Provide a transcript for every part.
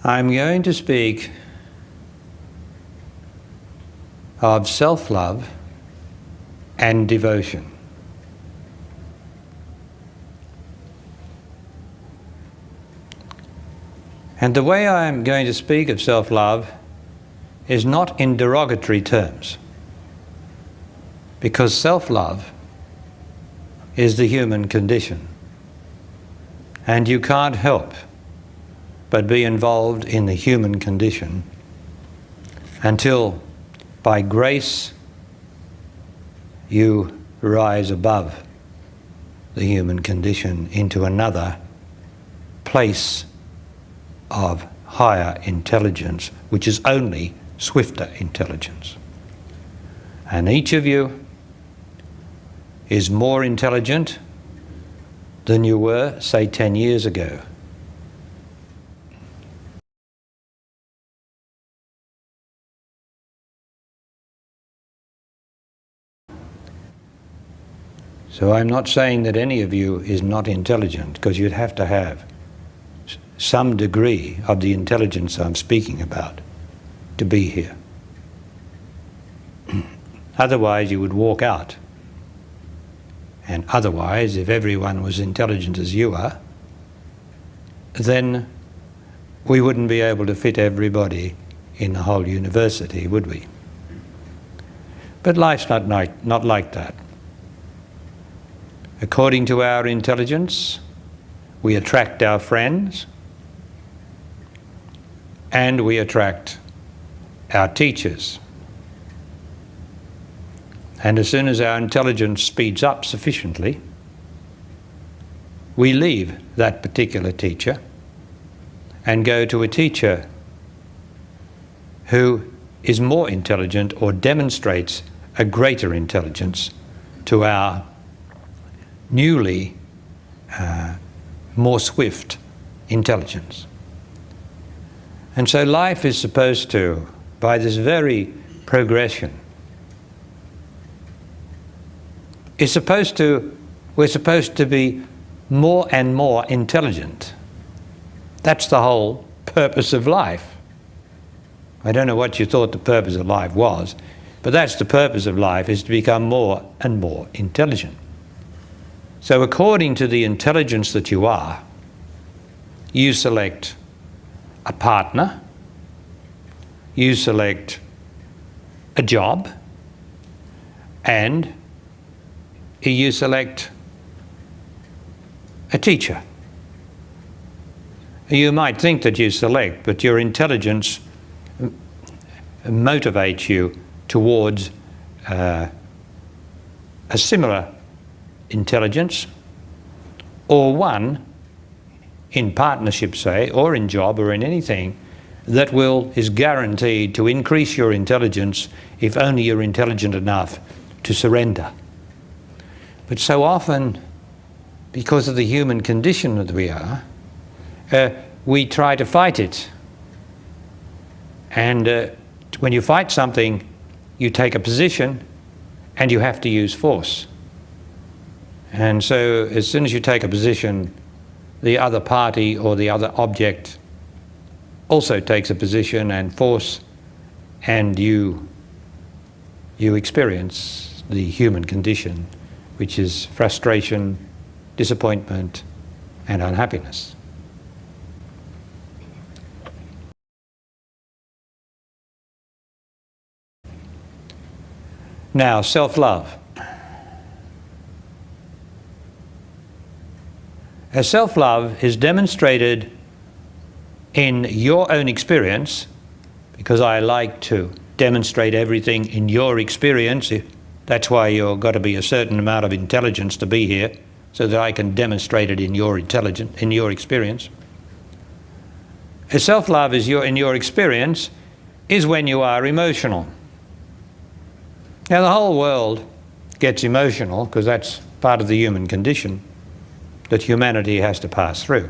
I'm going to speak of self-love and devotion. And the way I'm going to speak of self-love is not in derogatory terms, because self-love is the human condition, and you can't help but be involved in the human condition until, by grace, you rise above the human condition into another place of higher intelligence, which is only swifter intelligence. And each of you is more intelligent than you were, say, 10 years ago. So I'm not saying that any of you is not intelligent, because you'd have to have some degree of the intelligence I'm speaking about to be here. Otherwise you would walk out. And otherwise, if everyone was intelligent as you are, then we wouldn't be able to fit everybody in the whole university, would we? But life's not like that. According to our intelligence, we attract our friends, and we attract our teachers. And as soon as our intelligence speeds up sufficiently, we leave that particular teacher and go to a teacher who is more intelligent or demonstrates a greater intelligence to our newly more swift intelligence. And so life is supposed to, by this very progression, we're supposed to be more and more intelligent. That's the whole purpose of life. I don't know what you thought the purpose of life was, but that's the purpose of life, is to become more and more intelligent. So according to the intelligence that you are, you select a partner, you select a job, and you select a teacher. You might think that you select, but your intelligence motivates you towards a similar intelligence, or one in partnership, say, or in job, or in anything that is guaranteed to increase your intelligence if only you're intelligent enough to surrender. But so often, because of the human condition that we are, we try to fight it. And when you fight something, you take a position and you have to use force. And so as soon as you take a position, the other party or the other object also takes a position and force, and you experience the human condition, which is frustration, disappointment, and unhappiness. Now, self-love. Self-love is demonstrated in your own experience, because I like to demonstrate everything in your experience. That's why you've got to be a certain amount of intelligence to be here, so that I can demonstrate it in your experience. Self-love is in your experience is when you are emotional. Now the whole world gets emotional because that's part of the human condition that humanity has to pass through.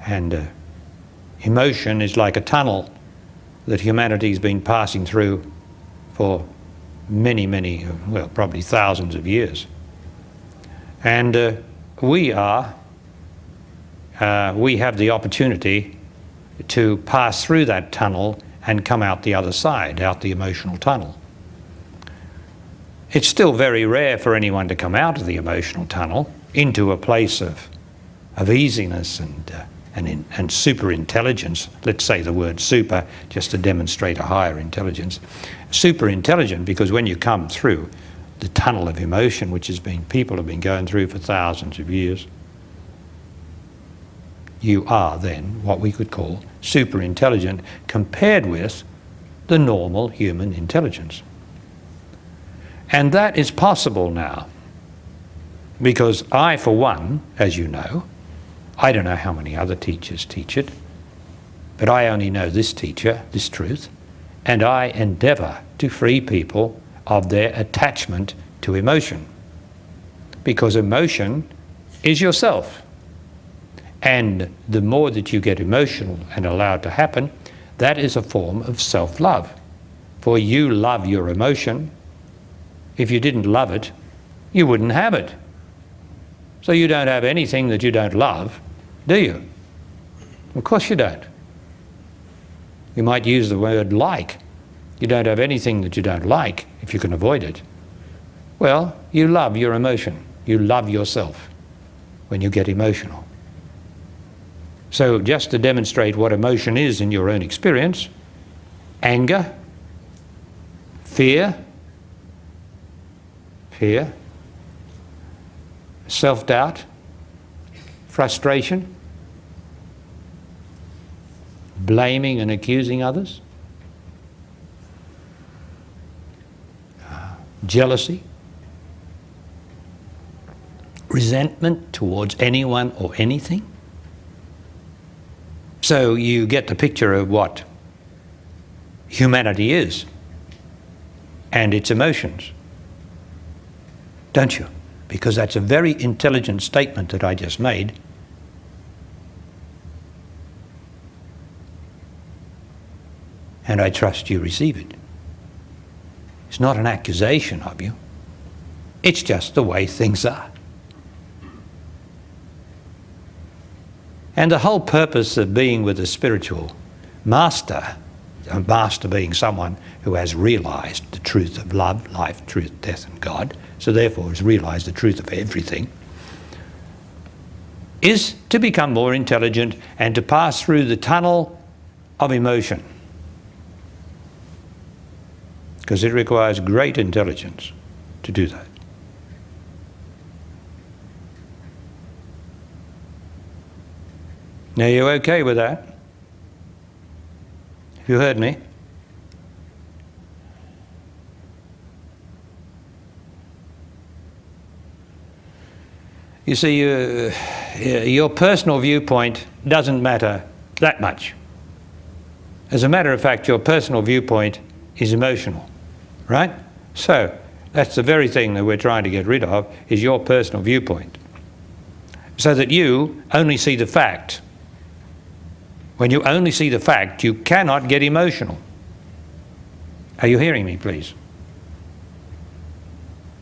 And emotion is like a tunnel that humanity's been passing through for many, well, probably thousands of years. And we have the opportunity to pass through that tunnel and come out the other side, out the emotional tunnel. It's still very rare for anyone to come out of the emotional tunnel into a place of easiness and super intelligence. Let's say the word super just to demonstrate a higher intelligence. Super intelligent, because when you come through the tunnel of emotion, which people have been going through for thousands of years, you are then what we could call super intelligent compared with the normal human intelligence. And that is possible now, because I, for one, as you know, I don't know how many other teachers teach it, but I only know this teacher, this truth, and I endeavour to free people of their attachment to emotion, because emotion is yourself. And the more that you get emotional and allow it to happen, that is a form of self-love. For you love your emotion. If you didn't love it, you wouldn't have it. So you don't have anything that you don't love, do you? Of course you don't. You might use the word like. You don't have anything that you don't like, if you can avoid it. Well, you love your emotion. You love yourself when you get emotional. So just to demonstrate what emotion is in your own experience, anger, fear, self-doubt, frustration, blaming and accusing others, jealousy, resentment towards anyone or anything. So you get the picture of what humanity is and its emotions, don't you? Because that's a very intelligent statement that I just made. And I trust you receive it. It's not an accusation of you. It's just the way things are. And the whole purpose of being with a spiritual master, a master being someone who has realised the truth of love, life, truth, death and God, so therefore has realised the truth of everything, is to become more intelligent and to pass through the tunnel of emotion. Because it requires great intelligence to do that. Now, you okay with that? Have you heard me? You see, your personal viewpoint doesn't matter that much. As a matter of fact, your personal viewpoint is emotional, right? So, that's the very thing that we're trying to get rid of, is your personal viewpoint. So that you only see the fact. When you only see the fact, you cannot get emotional. Are you hearing me, please?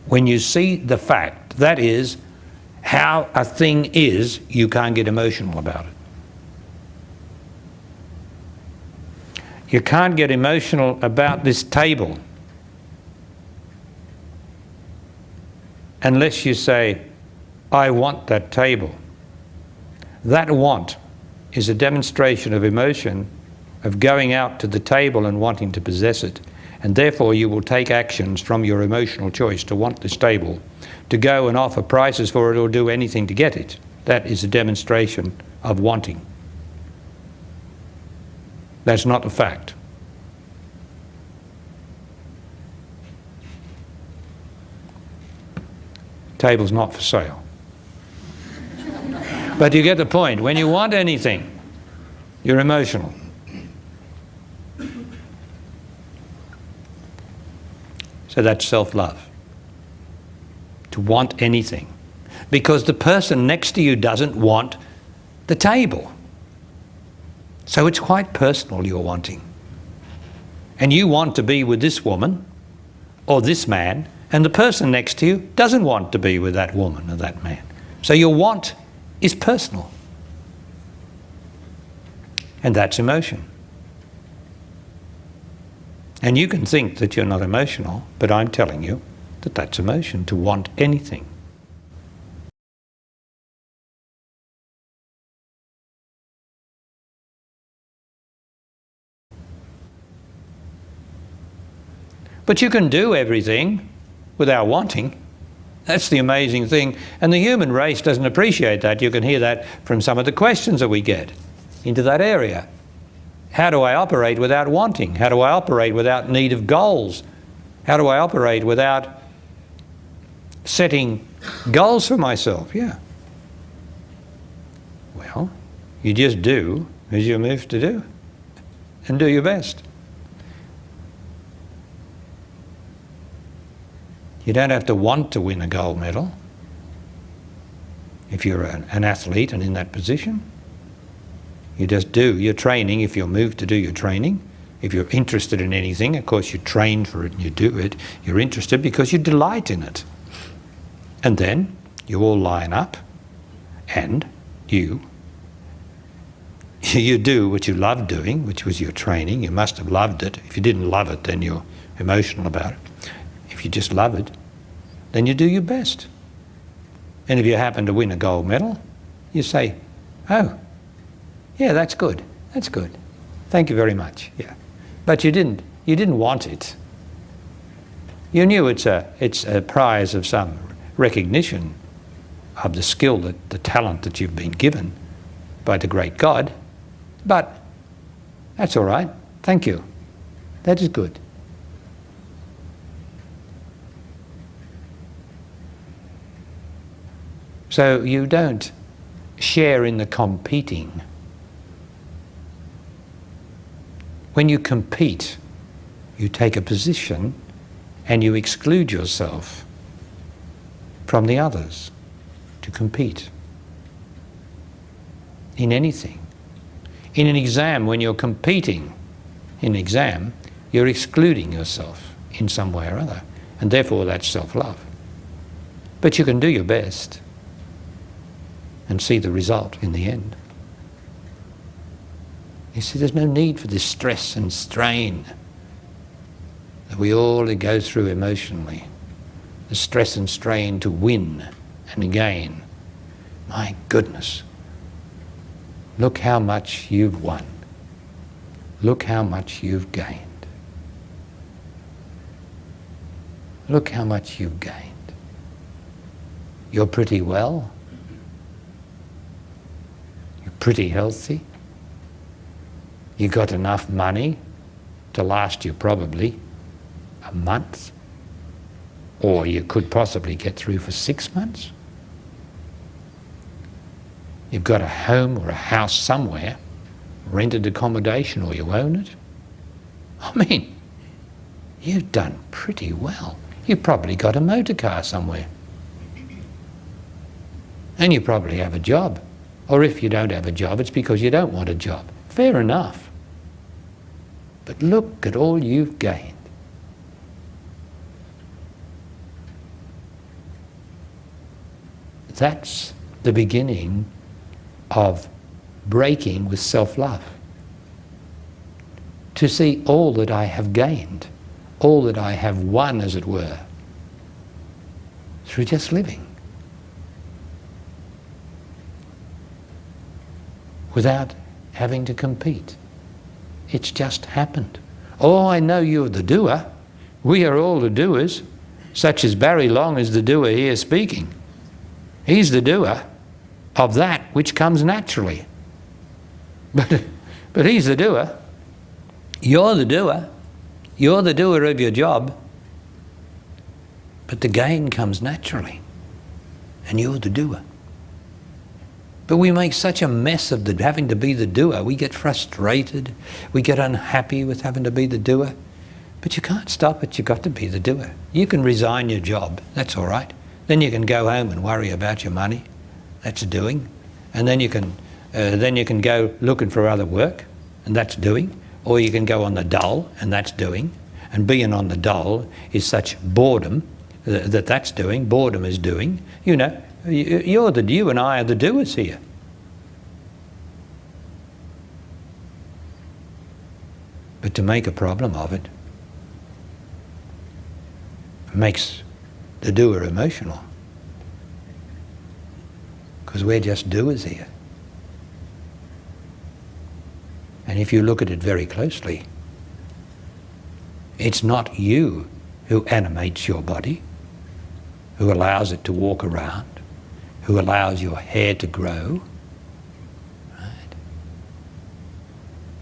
When you see the fact, that is, how a thing is, you can't get emotional about it. You can't get emotional about this table unless you say, I want that table. That want is a demonstration of emotion, of going out to the table and wanting to possess it. And therefore you will take actions from your emotional choice to want this table, to go and offer prices for it or do anything to get it. That is a demonstration of wanting. That's not a fact. Table's not for sale. But you get the point. When you want anything, you're emotional. So that's self-love. To want anything. Because the person next to you doesn't want the table. So it's quite personal, you're wanting. And you want to be with this woman or this man, and the person next to you doesn't want to be with that woman or that man. So your want is personal. And that's emotion. And you can think that you're not emotional, but I'm telling you that that's emotion, to want anything. But you can do everything without wanting. That's the amazing thing. And the human race doesn't appreciate that. You can hear that from some of the questions that we get into that area. How do I operate without wanting? How do I operate without need of goals? How do I operate without setting goals for myself? Yeah. Well, you just do as you're moved to do, and do your best. You don't have to want to win a gold medal if you're an athlete and in that position. You just do your training if you're moved to do your training. If you're interested in anything, of course you train for it and you do it. You're interested because you delight in it. And then you all line up and you do what you love doing, which was your training. You must have loved it. If you didn't love it, then you're emotional about it. If you just love it, then you do your best. And if you happen to win a gold medal, you say, oh, yeah, that's good. That's good. Thank you very much. Yeah. But you didn't want it. You knew it's a prize of some recognition of the skill, the talent that you've been given by the great God. But that's all right. Thank you. That is good. So you don't share in the competing. When you compete, you take a position and you exclude yourself from the others to compete in anything. In an exam, when you're competing in an exam, you're excluding yourself in some way or other, and therefore that's self-love. But you can do your best and see the result in the end. You see, there's no need for this stress and strain that we all go through emotionally. The stress and strain to win and gain. My goodness. Look how much you've won. Look how much you've gained. Look how much you've gained. You're pretty well. You're pretty healthy. You got enough money to last you probably a month, or you could possibly get through for 6 months. You've got a home or a house somewhere, rented accommodation, or you own it. I mean, you've done pretty well. You've probably got a motor car somewhere. And you probably have a job. Or if you don't have a job, it's because you don't want a job. Fair enough. But look at all you've gained. That's the beginning of breaking with self-love. To see all that I have gained, all that I have won, as it were, through just living. Without having to compete. It's just happened. Oh, I know you're the doer. We are all the doers, such as Barry Long is the doer here speaking. He's the doer of that which comes naturally. But he's the doer. You're the doer. You're the doer of your job. But the gain comes naturally. And you're the doer. But we make such a mess of having to be the doer. We get frustrated. We get unhappy with having to be the doer. But you can't stop it. You've got to be the doer. You can resign your job. That's all right. Then you can go home and worry about your money. That's doing. And then you can go looking for other work, and that's doing. Or you can go on the dole, and that's doing. And being on the dole is such boredom that's doing. Boredom is doing. You know, you and I are the doers here. But to make a problem of it makes the doer emotional. Because we're just doers here. And if you look at it very closely, it's not you who animates your body, who allows it to walk around, who allows your hair to grow, right?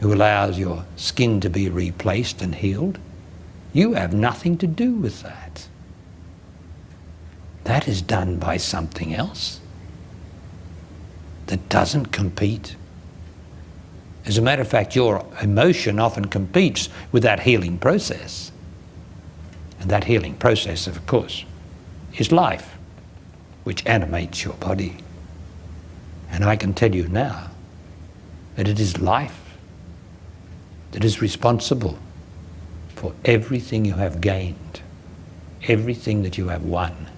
Who allows your skin to be replaced and healed. You have nothing to do with that. That is done by something else that doesn't compete. As a matter of fact, your emotion often competes with that healing process. And that healing process, of course, is life, which animates your body. And I can tell you now that it is life that is responsible for everything you have gained, everything that you have won.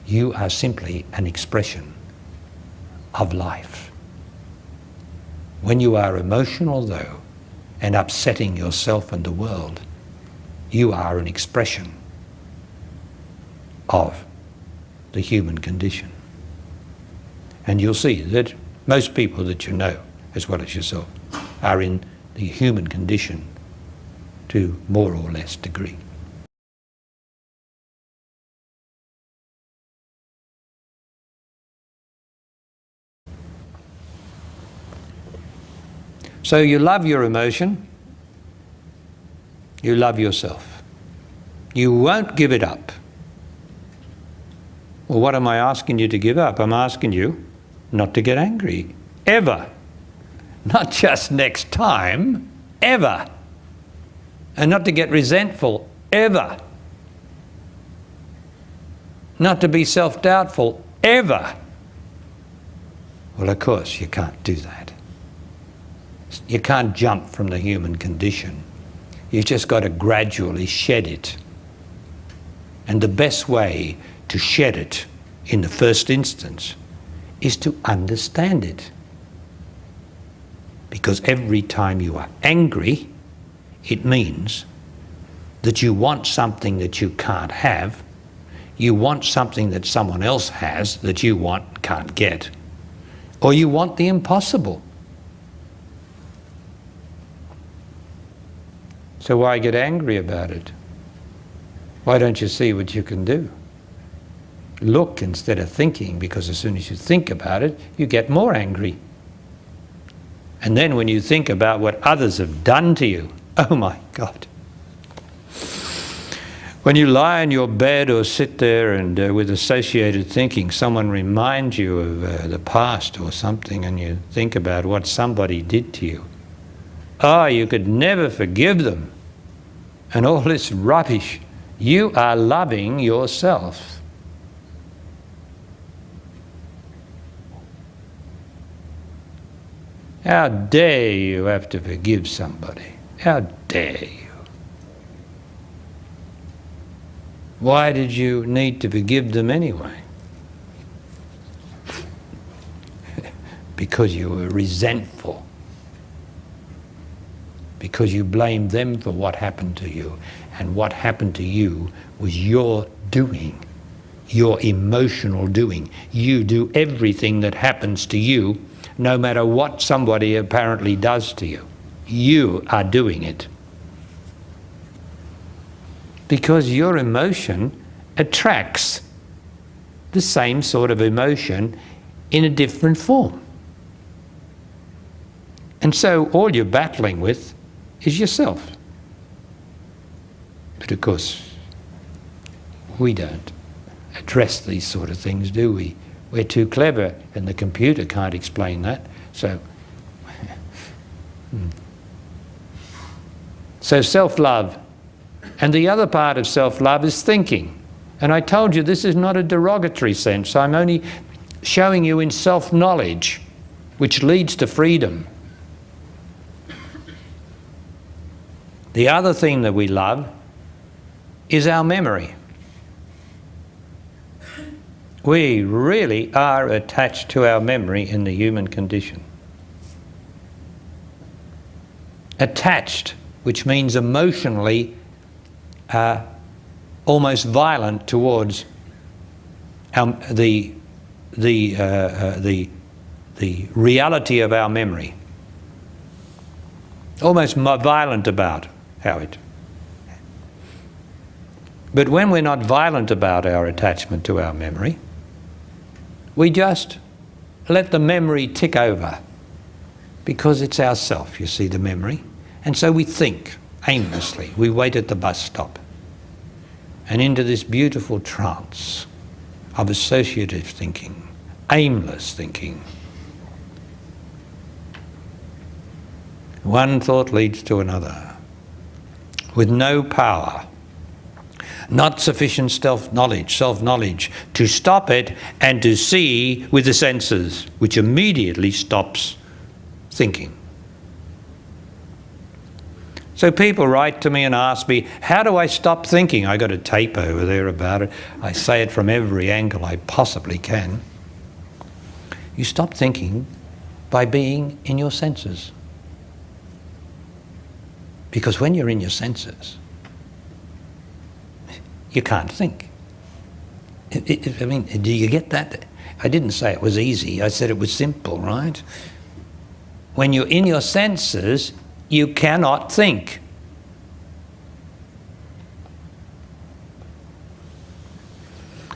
You are simply an expression of life. When you are emotional, though, and upsetting yourself and the world, you are an expression of the human condition. And you'll see that most people that you know, as well as yourself, are in the human condition to more or less degree. So you love your emotion, you love yourself. You won't give it up. Well, what am I asking you to give up? I'm asking you not to get angry, ever. Not just next time, ever. And not to get resentful, ever. Not to be self-doubtful, ever. Well, of course, you can't do that. You can't jump from the human condition. You've just got to gradually shed it. And the best way to shed it in the first instance is to understand it. Because every time you are angry, it means that you want something that you can't have, you want something that someone else has that you want and can't get, or you want the impossible. So why get angry about it? Why don't you see what you can do? Look instead of thinking, because as soon as you think about it, you get more angry. And then when you think about what others have done to you, oh my God. When you lie in your bed or sit there and with associated thinking, someone reminds you of the past or something, and you think about what somebody did to you. Oh, you could never forgive them. And all this rubbish. You are loving yourself. How dare you have to forgive somebody? How dare you? Why did you need to forgive them anyway? Because you were resentful. Because you blamed them for what happened to you. And what happened to you was your doing, your emotional doing. You do everything that happens to you, no matter what somebody apparently does to you. You are doing it. Because your emotion attracts the same sort of emotion in a different form. And so all you're battling with is yourself. But of course, we don't address these sort of things, do we? We're too clever, and the computer can't explain that. So self-love. And the other part of self-love is thinking. And I told you this is not a derogatory sense. I'm only showing you in self-knowledge, which leads to freedom. The other thing that we love is our memory. We really are attached to our memory in the human condition. attached, which means emotionally almost violent towards the reality of our memory. Almost violent about how it. But when we're not violent about our attachment to our memory, we just let the memory tick over, because it's ourself, you see, the memory. And so we think aimlessly. We wait at the bus stop and into this beautiful trance of associative thinking, aimless thinking. One thought leads to another, with no power, not sufficient self-knowledge to stop it and to see with the senses, which immediately stops thinking. So people write to me and ask me, how do I stop thinking? I got a tape over there about it. I say it from every angle I possibly can. You stop thinking by being in your senses. Because when you're in your senses, you can't think. I mean, do you get that? I didn't say it was easy. I said it was simple, right? When you're in your senses, you cannot think.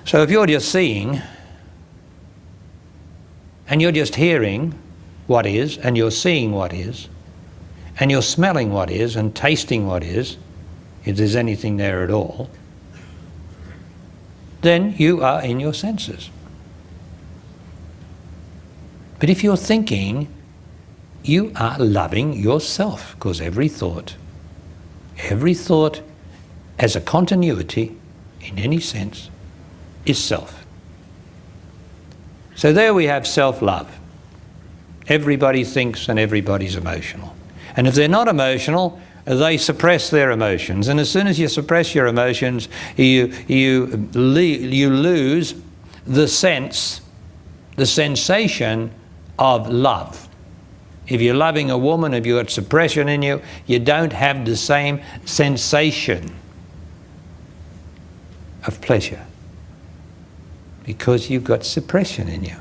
So if you're just seeing, and you're just hearing what is, and you're seeing what is, and you're smelling what is, and tasting what is, if there's anything there at all, then you are in your senses. But if you're thinking, you are loving yourself, because every thought as a continuity in any sense is self. So there we have self-love. Everybody thinks and everybody's emotional. And if they're not emotional, they suppress their emotions. And as soon as you suppress your emotions, you lose the sensation of love. If you're loving a woman, if you've got suppression in you, you don't have the same sensation of pleasure, because you've got suppression in you.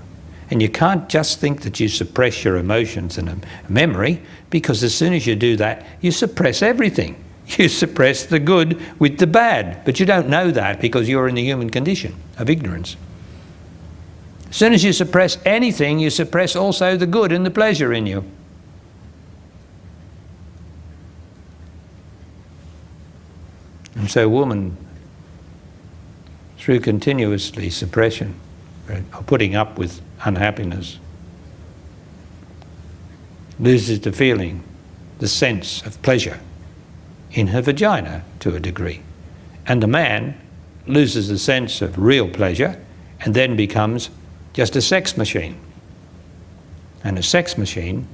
And you can't just think that you suppress your emotions and a memory, because as soon as you do that, you suppress everything. You suppress the good with the bad. But you don't know that because you're in the human condition of ignorance. As soon as you suppress anything, you suppress also the good and the pleasure in you. And so woman, through continuously suppression, or putting up with unhappiness, loses the feeling, the sense of pleasure in her vagina to a degree. And the man loses the sense of real pleasure and then becomes just a sex machine. And a sex machine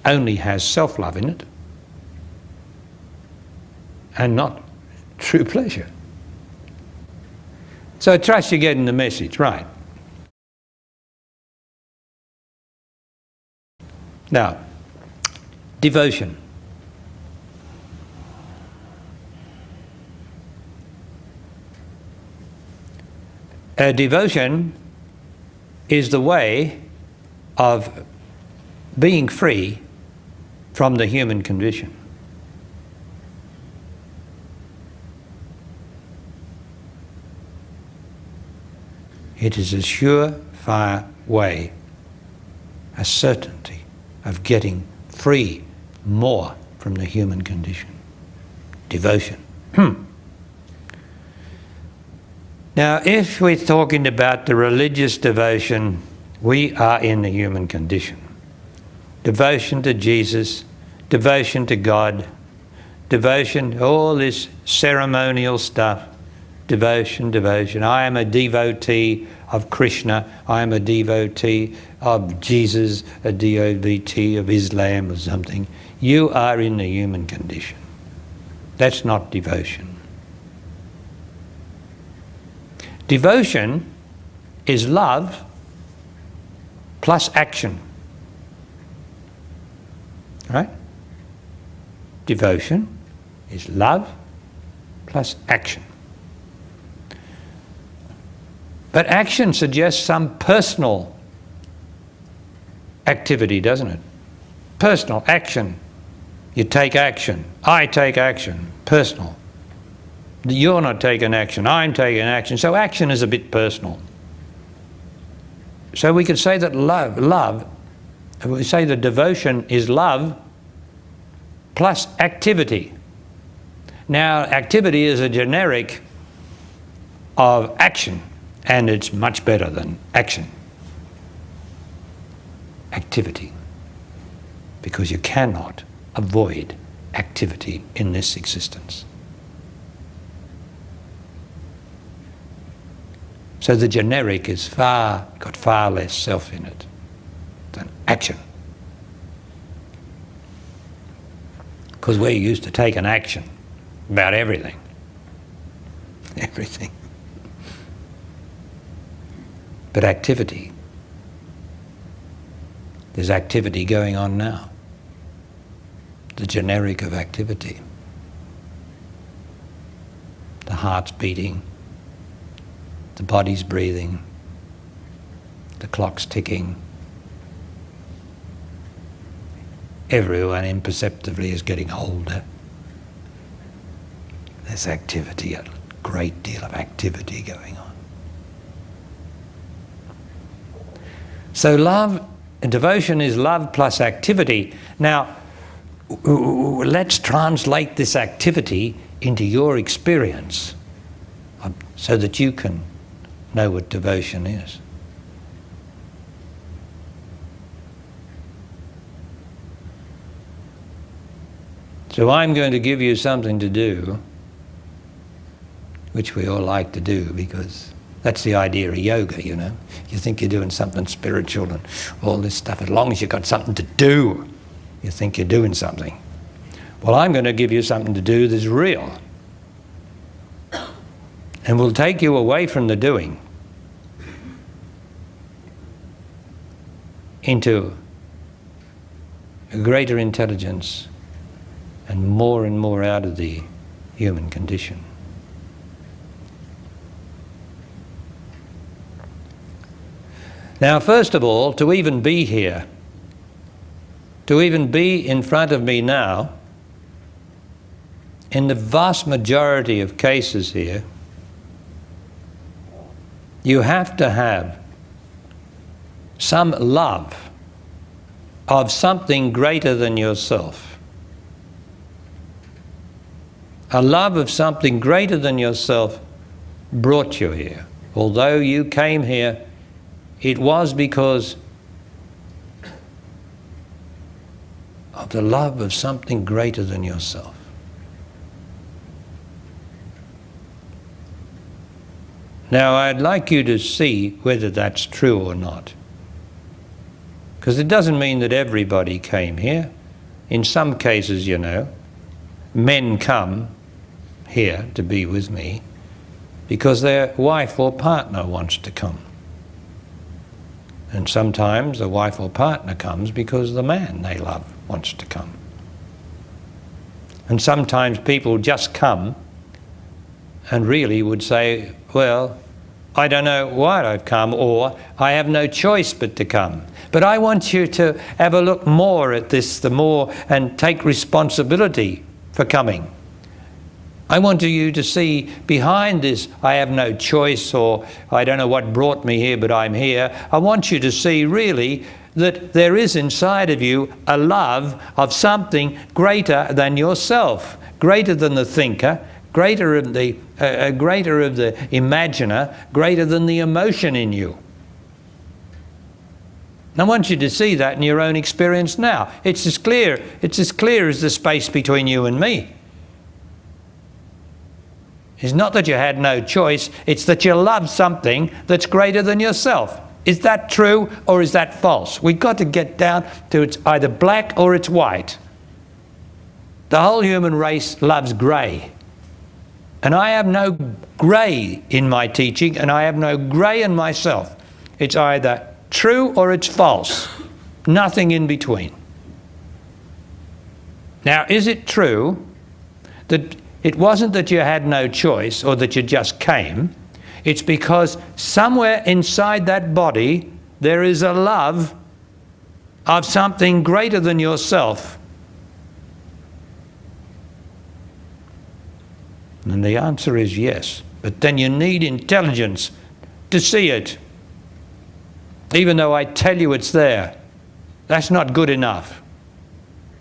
only has self-love in it and not true pleasure. So I trust you're getting the message, right? Now, devotion. Devotion is the way of being free from the human condition. It is a surefire way, a certainty of getting free more from the human condition. Devotion. Now, if we're talking about the religious devotion, we are in the human condition. Devotion to Jesus, devotion to God, devotion, all this ceremonial stuff. Devotion. I am a devotee of Krishna. I am a devotee of Jesus, a devotee of Islam or something. You are in the human condition. That's not devotion. Devotion is love plus action. Right? devotion is love plus action. But action suggests some personal activity, doesn't it? Personal action. You take action. I take action. Personal. You're not taking action. I'm taking action. So action is a bit personal. So we could say that we say that devotion is love plus activity. Now, activity is a generic of action, and it's much better than action. Activity. Because you cannot avoid activity in this existence. So the generic is got far less self in it than action. Because we're used to taking action about everything. Everything. But activity, there's activity going on now. The generic of activity. The heart's beating. The body's breathing. The clock's ticking. Everyone imperceptibly is getting older. There's activity, a great deal of activity going on. So love, devotion is love plus activity. Now, let's translate this activity into your experience so that you can know what devotion is. So I'm going to give you something to do, which we all like to do because that's the idea of yoga, you know. You think you're doing something spiritual and all this stuff. As long as you've got something to do, you think you're doing something. Well, I'm going to give you something to do that's real. And will take you away from the doing into a greater intelligence and more out of the human condition. Now, first of all, to even be here, to even be in front of me now, in the vast majority of cases here, you have to have some love of something greater than yourself. A love of something greater than yourself brought you here. Although you came here, it was because of the love of something greater than yourself. Now, I'd like you to see whether that's true or not. Because it doesn't mean that everybody came here. In some cases, you know, men come here to be with me because their wife or partner wants to come. And sometimes the wife or partner comes because the man they love wants to come. And sometimes people just come and really would say, well, I don't know why I've come, or I have no choice but to come. But I want you to have a look more at this, the more, and take responsibility for coming. I want you to see behind this, I have no choice, or I don't know what brought me here, but I'm here. I want you to see really that there is inside of you a love of something greater than yourself, greater than the thinker, greater of the imaginer, greater than the emotion in you. And I want you to see that in your own experience now. It's as clear as the space between you and me. It's not that you had no choice, it's that you love something that's greater than yourself. Is that true or is that false? We've got to get down to it's either black or it's white. The whole human race loves grey. And I have no grey in my teaching, and I have no grey in myself. It's either true or it's false. Nothing in between. Now, is it true that it wasn't that you had no choice or that you just came? It's because somewhere inside that body there is a love of something greater than yourself. And the answer is yes. But then you need intelligence to see it. Even though I tell you it's there, that's not good enough.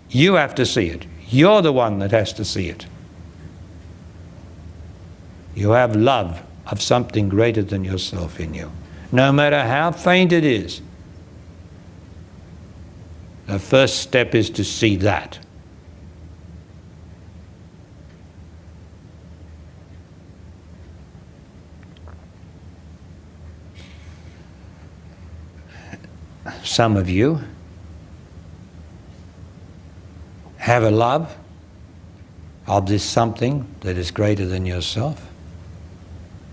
You have to see it. You're the one that has to see it. You have love of something greater than yourself in you. No matter how faint it is, the first step is to see that. Some of you have a love of this something that is greater than yourself,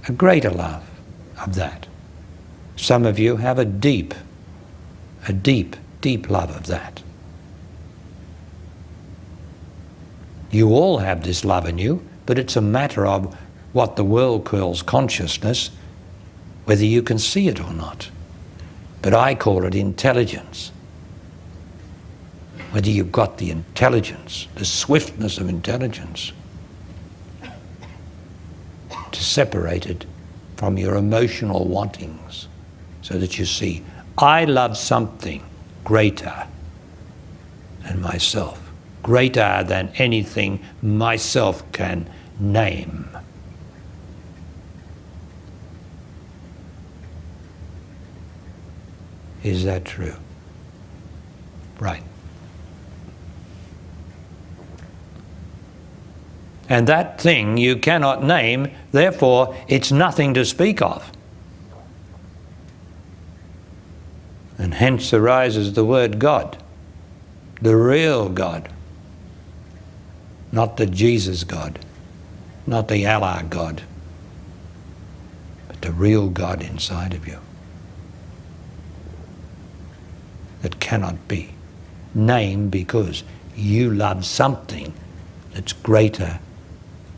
a greater love of that. Some of you have a deep love of that. You all have this love in you, but it's a matter of what the world calls consciousness, whether you can see it or not. But I call it intelligence. Whether you've got the intelligence, the swiftness of intelligence, to separate it from your emotional wantings, so that you see, I love something greater than myself, greater than anything myself can name. Is that true? Right. And that thing you cannot name, therefore it's nothing to speak of. And hence arises the word God, the real God. Not the Jesus God, not the Allah God, but the real God inside of you. That cannot be named because you love something that's greater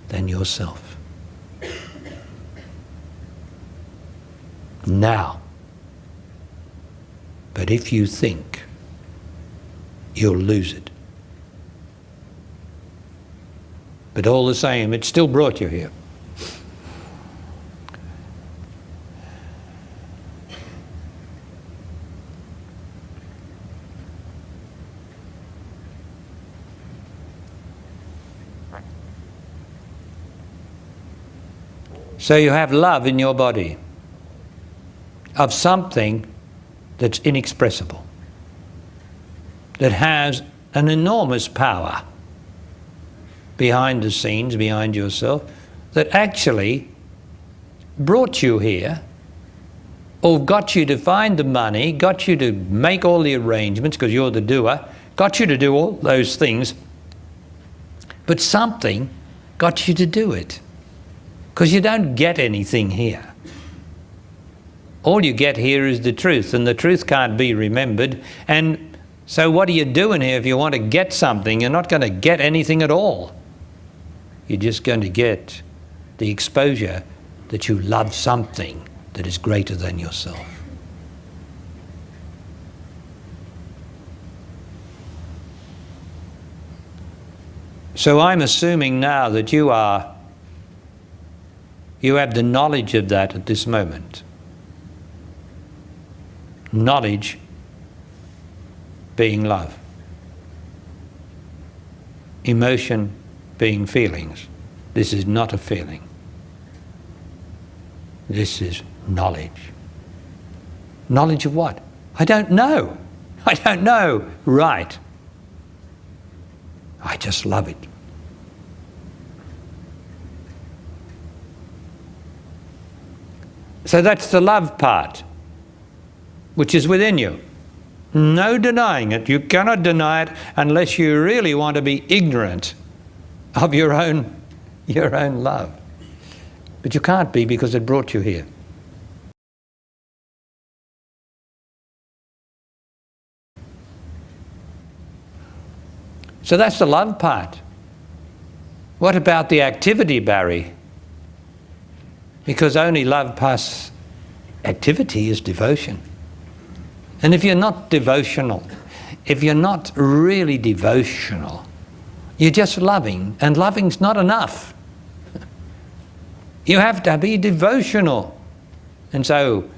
than yourself. Now, but if you think, you'll lose it. But all the same, it still brought you here. So you have love in your body of something that's inexpressible, that has an enormous power behind the scenes, behind yourself, that actually brought you here, or got you to find the money, got you to make all the arrangements because you're the doer, got you to do all those things, but something got you to do it. Because you don't get anything here. All you get here is the truth, and the truth can't be remembered. And so what are you doing here if you want to get something? You're not going to get anything at all. You're just going to get the exposure that you love something that is greater than yourself. So I'm assuming now that you have the knowledge of that at this moment. Knowledge being love. Emotion being feelings. This is not a feeling. This is knowledge. Knowledge of what? I don't know. I don't know. Right. I just love it. So that's the love part, which is within you. No denying it. You cannot deny it unless you really want to be ignorant of your own love. But you can't be because it brought you here. So that's the love part. What about the activity, Barry? Because only love plus activity is devotion. And if you're not devotional, if you're not really devotional, you're just loving, and loving's not enough. You have to be devotional. And so,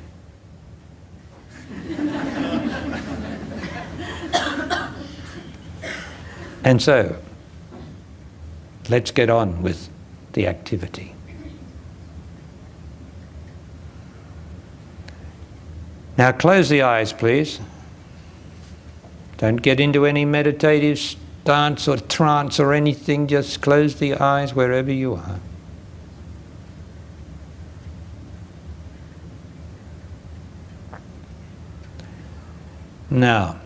let's get on with the activity. Now close the eyes, please. Don't get into any meditative stance or trance or anything. Just close the eyes wherever you are. Now,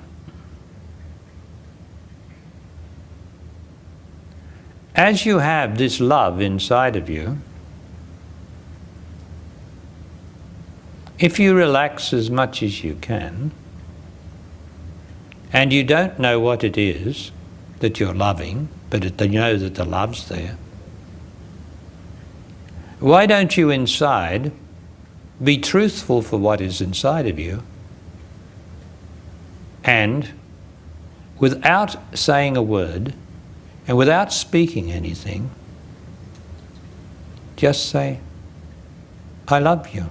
as you have this love inside of you, if you relax as much as you can, and you don't know what it is that you're loving, but you know that the love's there, why don't you inside be truthful for what is inside of you, and without saying a word and without speaking anything, just say, I love you.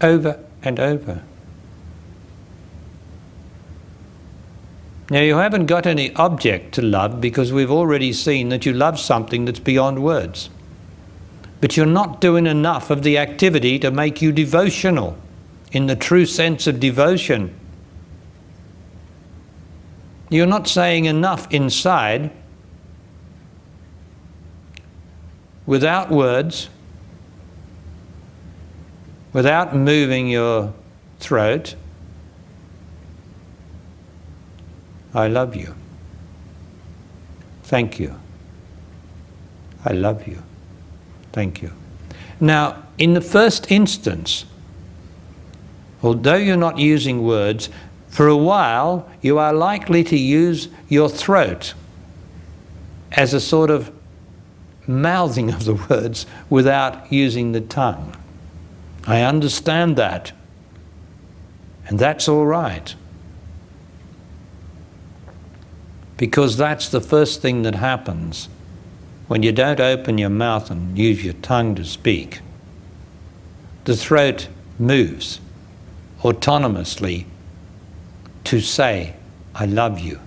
Over and over. Now you haven't got any object to love because we've already seen that you love something that's beyond words. But you're not doing enough of the activity to make you devotional in the true sense of devotion. You're not saying enough inside without words, without moving your throat. I love you. Thank you. I love you. Thank you. Now, in the first instance, although you're not using words, for a while you are likely to use your throat as a sort of mouthing of the words without using the tongue. I understand that, and that's all right, because that's the first thing that happens when you don't open your mouth and use your tongue to speak. The throat moves autonomously to say, I love you.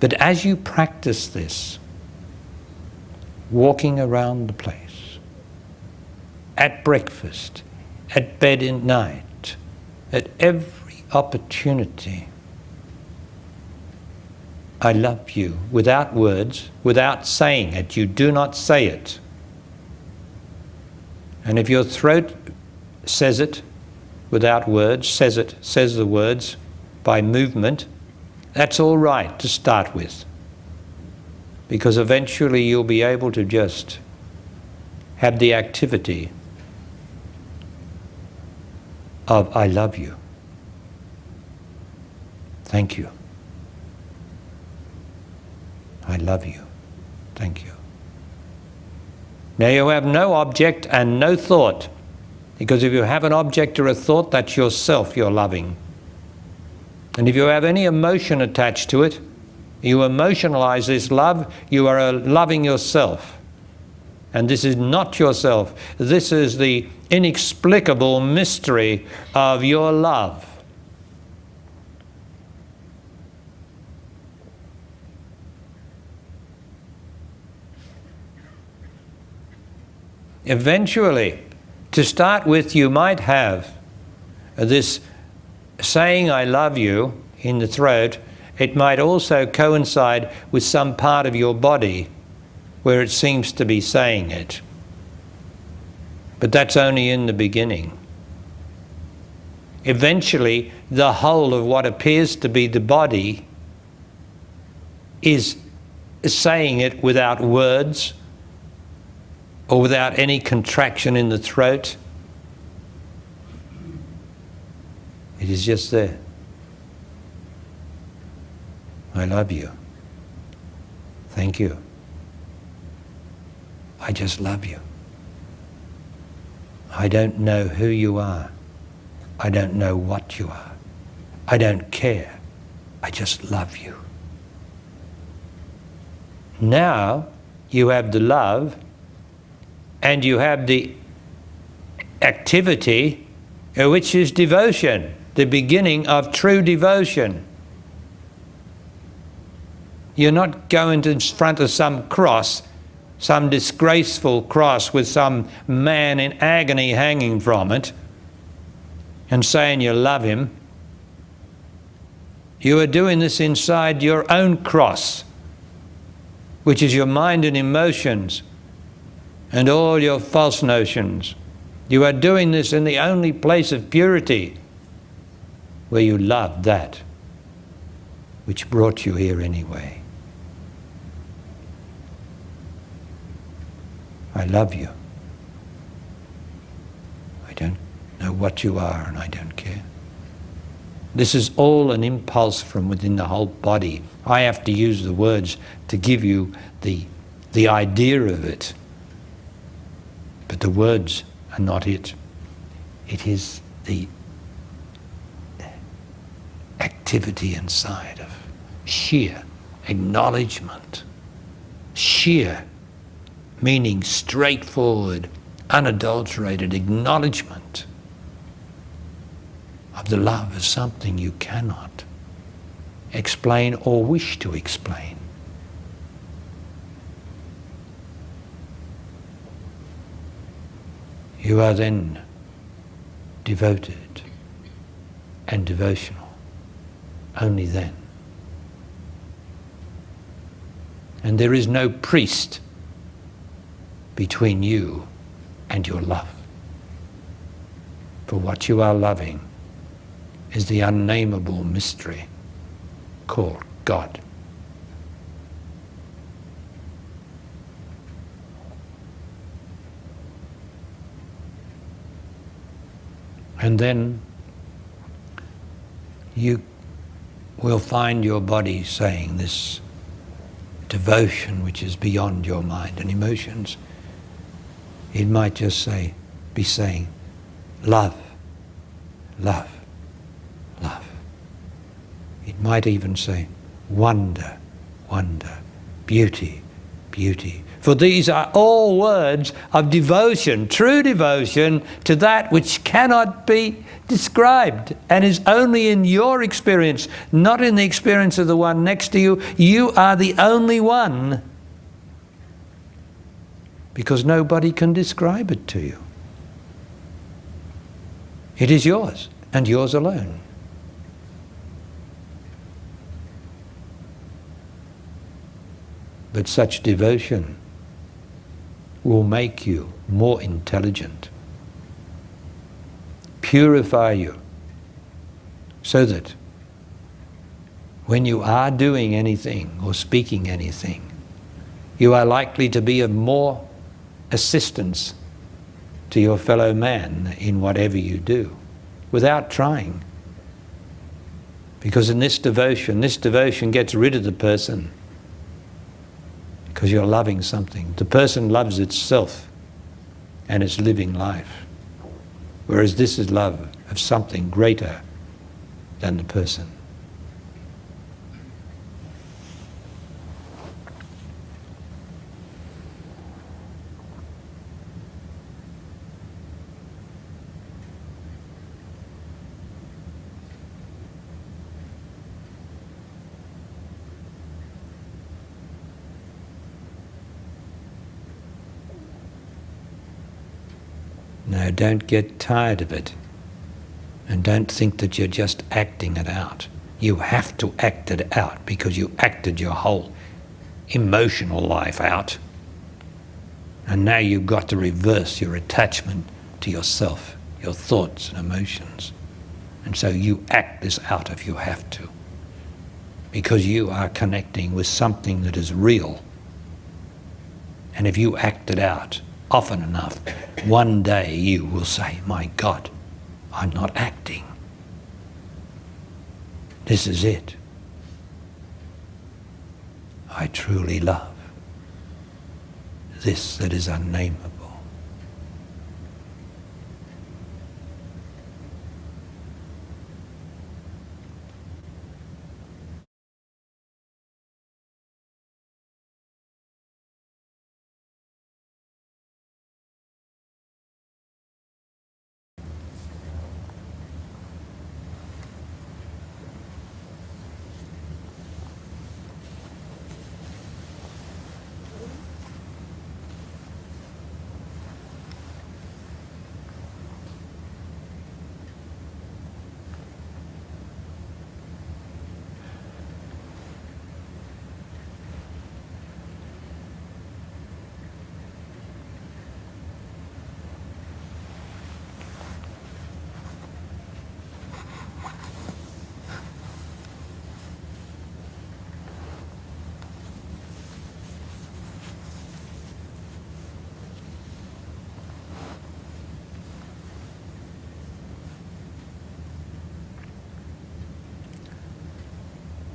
But as you practice this, walking around the place, at breakfast, at bed at night, at every opportunity, I love you, without words, without saying it. You do not say it. And if your throat says it without words, says the words by movement, that's all right to start with. Because eventually you'll be able to just have the activity of I love you. Thank you. I love you. Thank you. Now you have no object and no thought, because if you have an object or a thought, that's yourself you're loving. And if you have any emotion attached to it, you emotionalize this love, you are loving yourself. And this is not yourself. This is the inexplicable mystery of your love. Eventually, to start with, you might have this saying I love you in the throat. It might also coincide with some part of your body where it seems to be saying it. But that's only in the beginning. Eventually, the whole of what appears to be the body is saying it without words, or without any contraction in the throat. is just there. I love you. Thank you. I just love you. I don't know who you are. I don't know what you are. I don't care. I just love you. Now you have the love and you have the activity, which is devotion, the beginning of true devotion. You're not going in front of some cross, some disgraceful cross with some man in agony hanging from it, and saying you love him. You are doing this inside your own cross, which is your mind and emotions and all your false notions. You are doing this in the only place of purity where you love that which brought you here anyway. I love you. I don't know what you are and I don't care. This is all an impulse from within the whole body. I have to use the words to give you the idea of it. But the words are not it. It is the activity inside of sheer acknowledgement. Sheer, meaning straightforward, unadulterated acknowledgement of the love of something you cannot explain or wish to explain. You are then devoted and devotional, only then. And there is no priest between you and your love. For what you are loving is the unnameable mystery called God. And then you will find your body saying this devotion which is beyond your mind and emotions. It might just be saying, love, love, love. It might even say, wonder, wonder, beauty, beauty. For these are all words of devotion, true devotion to that which cannot be described and is only in your experience, not in the experience of the one next to you. You are the only one, because nobody can describe it to you. It is yours and yours alone. But such devotion will make you more intelligent, purify you, so that when you are doing anything or speaking anything, you are likely to be of more assistance to your fellow man in whatever you do, without trying. Because in this devotion gets rid of the person, because you're loving something. The person loves itself and its living life, whereas this is love of something greater than the person. Now, don't get tired of it, and don't think that you're just acting it out. You have to act it out because you acted your whole emotional life out. And now you've got to reverse your attachment to yourself, your thoughts and emotions. And so you act this out if you have to, because you are connecting with something that is real. And if you act it out often enough, one day you will say, my God, I'm not acting. This is it. I truly love this that is unnameable.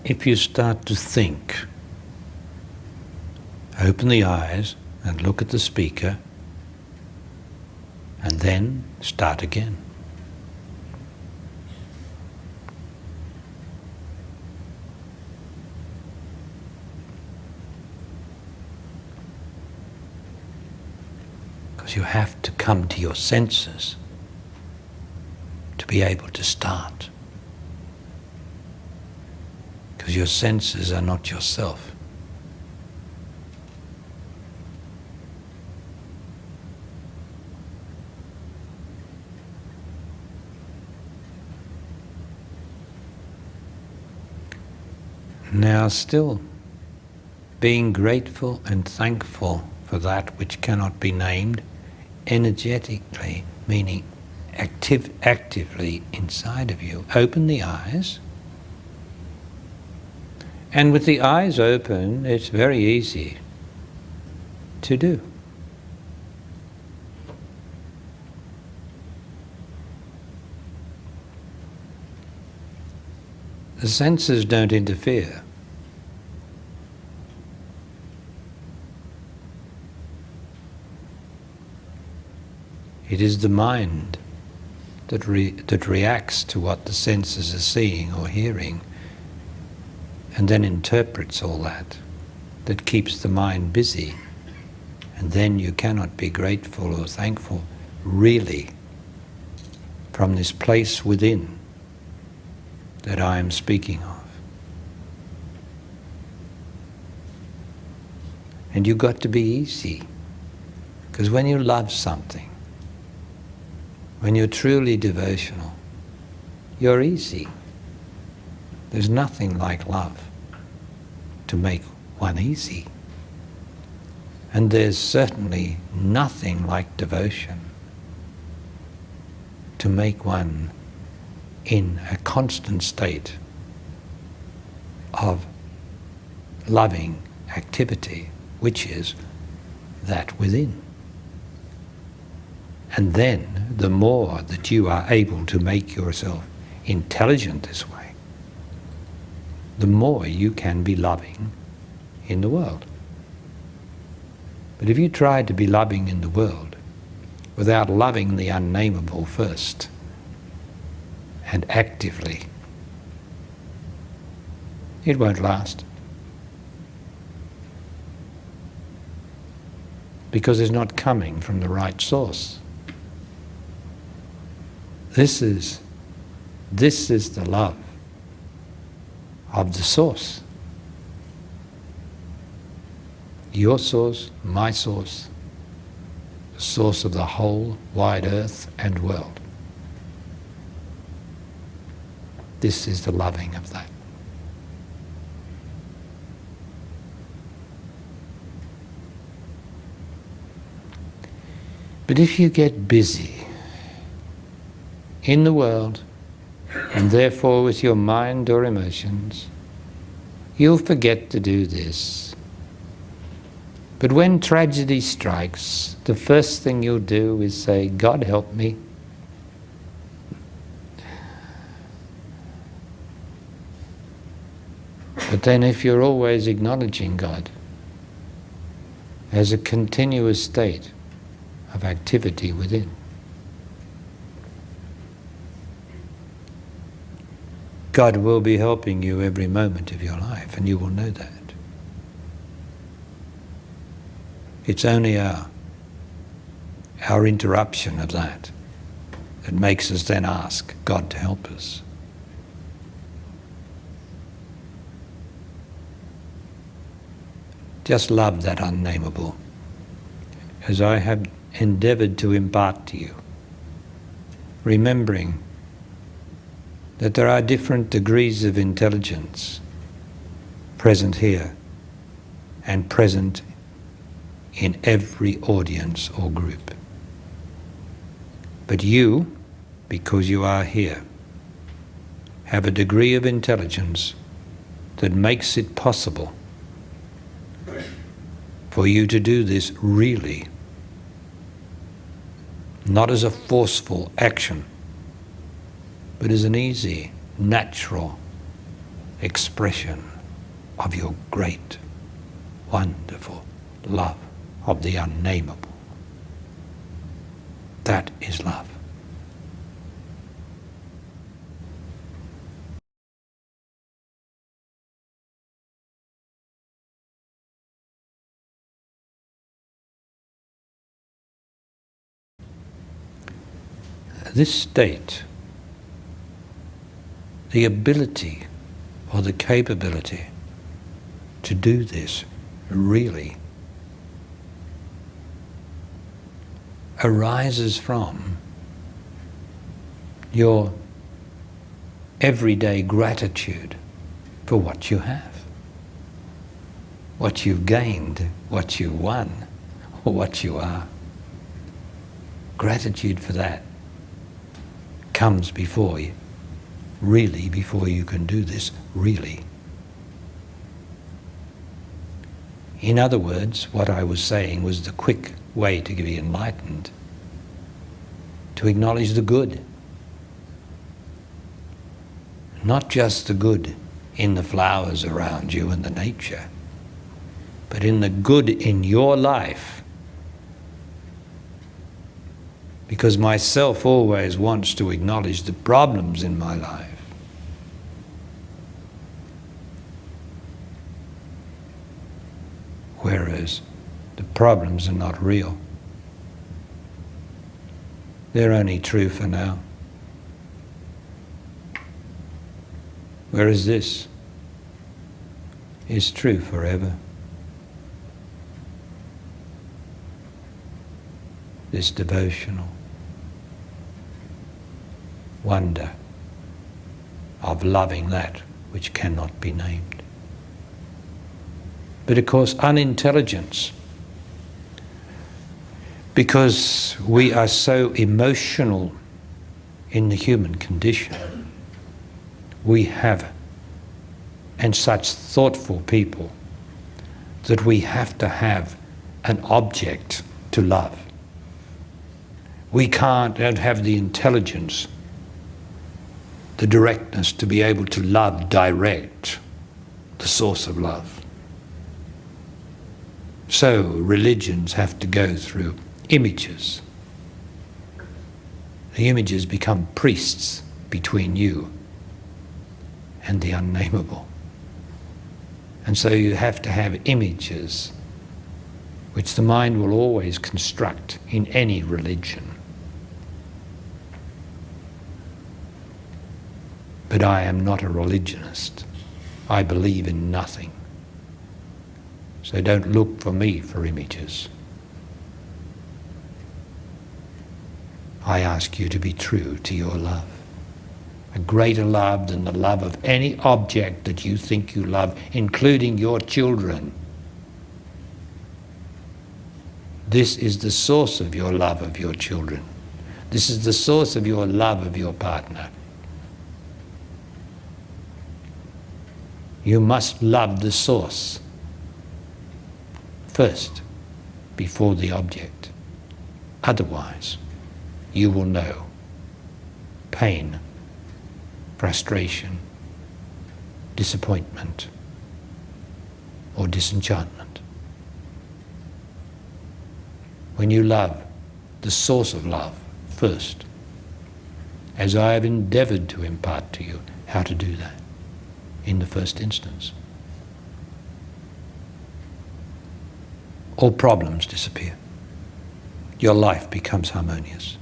If you start to think, open the eyes and look at the speaker, and then start again. Because you have to come to your senses to be able to start. Because your senses are not yourself. Now, still being grateful and thankful for that which cannot be named, energetically, meaning actively inside of you, open the eyes. And with the eyes open, it's very easy to do. The senses don't interfere. It is the mind that reacts to what the senses are seeing or hearing, and then interprets all that keeps the mind busy. And then you cannot be grateful or thankful really from this place within that I am speaking of. And you've got to be easy, because when you love something, when you're truly devotional, you're easy. There's nothing like love to make one easy. And there's certainly nothing like devotion to make one in a constant state of loving activity, which is that within. And then the more that you are able to make yourself intelligent this way, the more you can be loving in the world. But if you try to be loving in the world without loving the unnameable first and actively, it won't last. Because it's not coming from the right source. This is the love of the source. Your source, my source, the source of the whole wide earth and world. This is the loving of that. But if you get busy in the world, and therefore with your mind or emotions, you'll forget to do this. But when tragedy strikes, the first thing you'll do is say, God help me. But then if you're always acknowledging God as a continuous state of activity within, God will be helping you every moment of your life, and you will know that. It's only our interruption of that makes us then ask God to help us. Just love that unnameable, as I have endeavoured to impart to you, remembering that there are different degrees of intelligence present here and present in every audience or group. But you, because you are here, have a degree of intelligence that makes it possible for you to do this really, not as a forceful action, but as an easy, natural expression of your great, wonderful love of the unnameable. That is love. This state, the ability or the capability to do this really arises from your everyday gratitude for what you have, what you've gained, what you won, or what you are. Gratitude for that comes before you, really, before you can do this, really. In other words, what I was saying was the quick way to be enlightened, to acknowledge the good. Not just the good in the flowers around you and the nature, but in the good in your life. Because myself always wants to acknowledge the problems in my life. Whereas the problems are not real. They're only true for now. Whereas this is true forever. This devotional wonder of loving that which cannot be named. But of course, unintelligence, because we are so emotional in the human condition, we have, and such thoughtful people, that we have to have an object to love. We don't have the intelligence, the directness to be able to love direct, the source of love. So religions have to go through images. The images become priests between you and the unnameable. And so you have to have images which the mind will always construct in any religion. But I am not a religionist. I believe in nothing. So don't look for me for images. I ask you to be true to your love. A greater love than the love of any object that you think you love, including your children. This is the source of your love of your children. This is the source of your love of your partner. You must love the source first, before the object. Otherwise, you will know pain, frustration, disappointment, or disenchantment. When you love the source of love first, as I have endeavoured to impart to you how to do that in the first instance, all problems disappear. Your life becomes harmonious.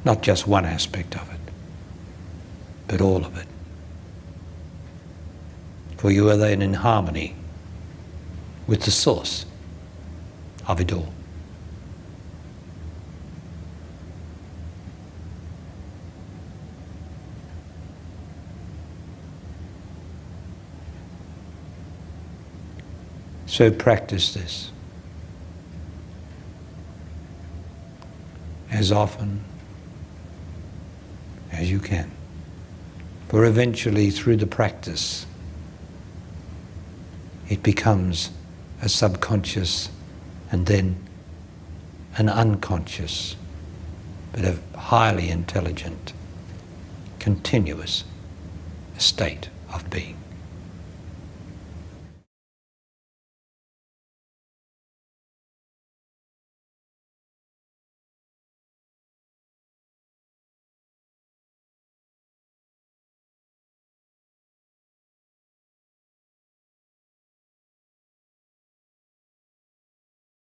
Not just one aspect of it, but all of it. For you are then in harmony with the source of it all. So practice this as often as you can. For eventually, through the practice, it becomes a subconscious and then an unconscious, but a highly intelligent, continuous state of being.